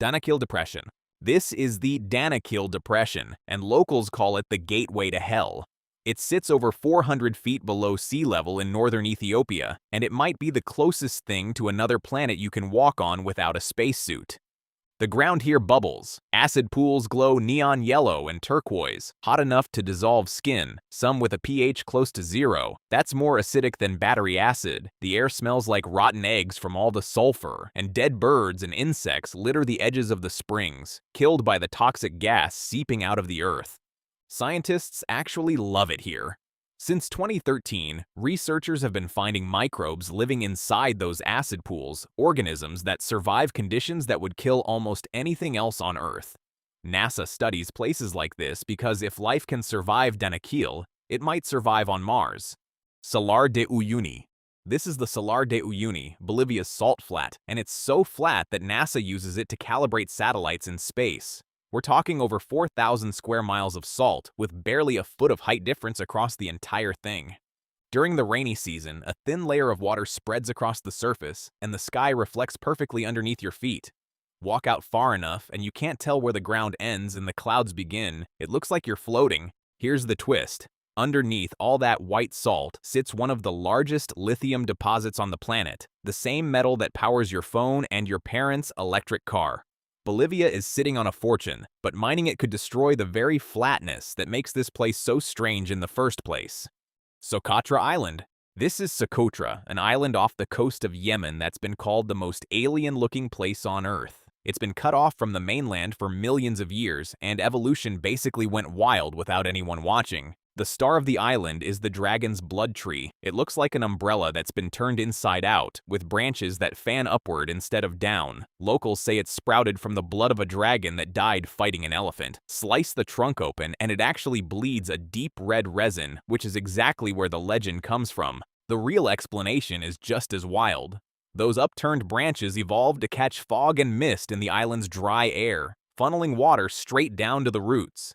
Danakil Depression. This is the Danakil Depression, and locals call it the gateway to hell. It sits over 400 feet below sea level in northern Ethiopia, and it might be the closest thing to another planet you can walk on without a spacesuit. The ground here bubbles. Acid pools glow neon yellow and turquoise, hot enough to dissolve skin, some with a pH close to 0. That's more acidic than battery acid. The air smells like rotten eggs from all the sulfur, and dead birds and insects litter the edges of the springs, killed by the toxic gas seeping out of the earth. Scientists actually love it here. Since 2013, researchers have been finding microbes living inside those acid pools, organisms that survive conditions that would kill almost anything else on Earth. NASA studies places like this because if life can survive Danakil, it might survive on Mars. Salar De Uyuni. This is the Salar De Uyuni, Bolivia's salt flat, and it's so flat that NASA uses it to calibrate satellites in space. We're talking over 4,000 square miles of salt, with barely a foot of height difference across the entire thing. During the rainy season, a thin layer of water spreads across the surface, and the sky reflects perfectly underneath your feet. Walk out far enough, and you can't tell where the ground ends and the clouds begin. It looks like you're floating. Here's the twist. Underneath all that white salt sits one of the largest lithium deposits on the planet, the same metal that powers your phone and your parents' electric car. Bolivia is sitting on a fortune, but mining it could destroy the very flatness that makes this place so strange in the first place. Socotra Island. This is Socotra, an island off the coast of Yemen that's been called the most alien-looking place on Earth. It's been cut off from the mainland for millions of years, and evolution basically went wild without anyone watching. The star of the island is the dragon's blood tree. It looks like an umbrella that's been turned inside out, with branches that fan upward instead of down. Locals say it sprouted from the blood of a dragon that died fighting an elephant. Slice the trunk open, and it actually bleeds a deep red resin, which is exactly where the legend comes from. The real explanation is just as wild. Those upturned branches evolved to catch fog and mist in the island's dry air, funneling water straight down to the roots.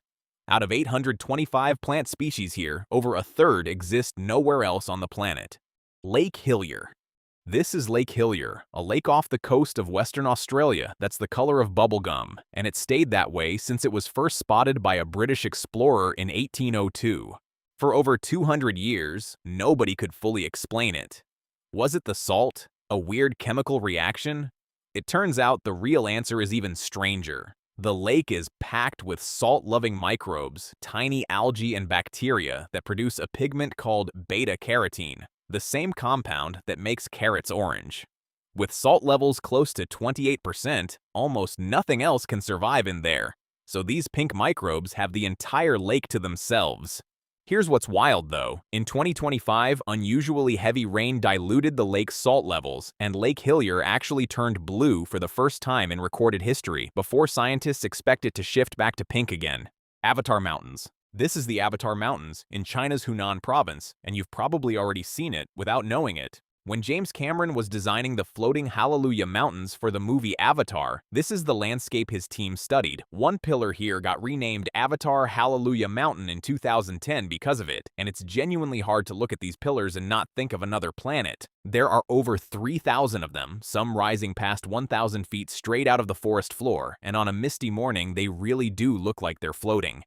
Out of 825 plant species here, over a third exist nowhere else on the planet. Lake Hillier. This is Lake Hillier, a lake off the coast of Western Australia that's the color of bubblegum, and it stayed that way since it was first spotted by a British explorer in 1802. For over 200 years, nobody could fully explain it. Was it the salt? A weird chemical reaction? It turns out the real answer is even stranger. The lake is packed with salt-loving microbes, tiny algae and bacteria that produce a pigment called beta-carotene, the same compound that makes carrots orange. With salt levels close to 28%, almost nothing else can survive in there, so these pink microbes have the entire lake to themselves. Here's what's wild though. In 2025, unusually heavy rain diluted the lake's salt levels, and Lake Hillier actually turned blue for the first time in recorded history before scientists expect it to shift back to pink again. Avatar Mountains. This is the Avatar Mountains in China's Hunan province, and you've probably already seen it without knowing it. When James Cameron was designing the floating Hallelujah Mountains for the movie Avatar, this is the landscape his team studied. One pillar here got renamed Avatar Hallelujah Mountain in 2010 because of it, and it's genuinely hard to look at these pillars and not think of another planet. There are over 3,000 of them, some rising past 1,000 feet straight out of the forest floor, and on a misty morning they really do look like they're floating.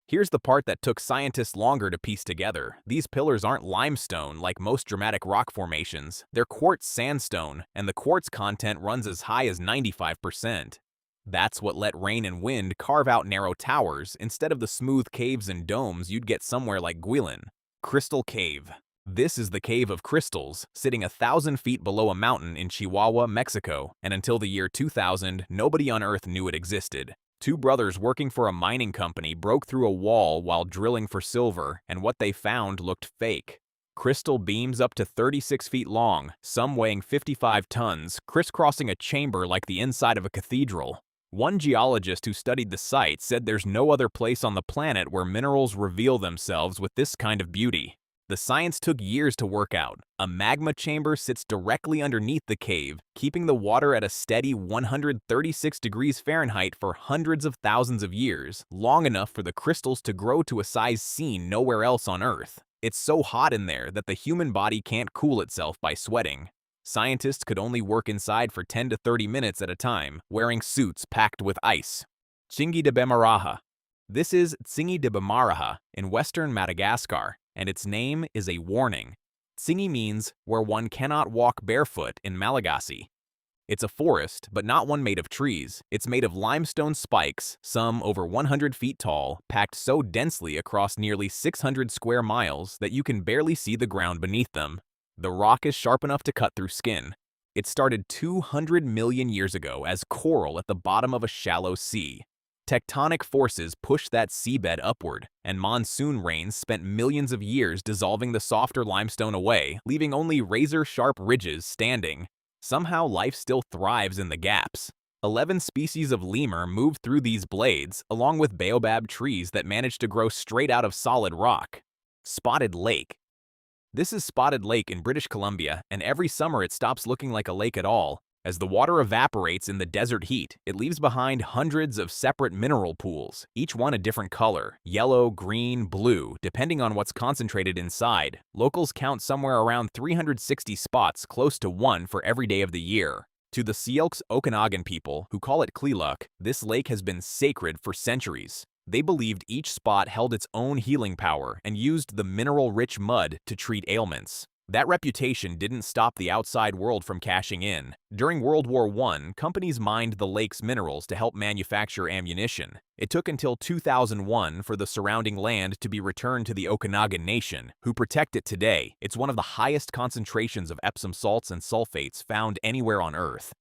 Here's the part that took scientists longer to piece together. These pillars aren't limestone like most dramatic rock formations. They're quartz sandstone, and the quartz content runs as high as 95%. That's what let rain and wind carve out narrow towers instead of the smooth caves and domes you'd get somewhere like Guilin. Crystal Cave. This is the Cave of Crystals, sitting 1,000 feet below a mountain in Chihuahua, Mexico, and until the year 2000, nobody on Earth knew it existed. Two brothers working for a mining company broke through a wall while drilling for silver, and what they found looked fake. Crystal beams up to 36 feet long, some weighing 55 tons, crisscrossing a chamber like the inside of a cathedral. One geologist who studied the site said there's no other place on the planet where minerals reveal themselves with this kind of beauty. The science took years to work out. A magma chamber sits directly underneath the cave, keeping the water at a steady 136 degrees Fahrenheit for hundreds of thousands of years, long enough for the crystals to grow to a size seen nowhere else on Earth. It's so hot in there that the human body can't cool itself by sweating. Scientists could only work inside for 10 to 30 minutes at a time, wearing suits packed with ice. Tsingy De Bemaraha. This is Tsingy De Bemaraha in western Madagascar, and its name is a warning. Tsingy means where one cannot walk barefoot in Malagasy. It's a forest, but not one made of trees. It's made of limestone spikes, some over 100 feet tall, packed so densely across nearly 600 square miles that you can barely see the ground beneath them. The rock is sharp enough to cut through skin. It started 200 million years ago as coral at the bottom of a shallow sea. Tectonic forces pushed that seabed upward, and monsoon rains spent millions of years dissolving the softer limestone away, leaving only razor-sharp ridges standing. Somehow life still thrives in the gaps. 11 species of lemur move through these blades, along with baobab trees that manage to grow straight out of solid rock. Spotted Lake. This is Spotted Lake in British Columbia, and every summer it stops looking like a lake at all. As the water evaporates in the desert heat, it leaves behind hundreds of separate mineral pools, each one a different color, yellow, green, blue, depending on what's concentrated inside. Locals count somewhere around 360 spots, close to one for every day of the year. To the Syilx Okanagan people, who call it Kliluk, this lake has been sacred for centuries. They believed each spot held its own healing power and used the mineral-rich mud to treat ailments. That reputation didn't stop the outside world from cashing in. During World War I, companies mined the lake's minerals to help manufacture ammunition. It took until 2001 for the surrounding land to be returned to the Okanagan Nation, who protect it today. It's one of the highest concentrations of Epsom salts and sulfates found anywhere on Earth.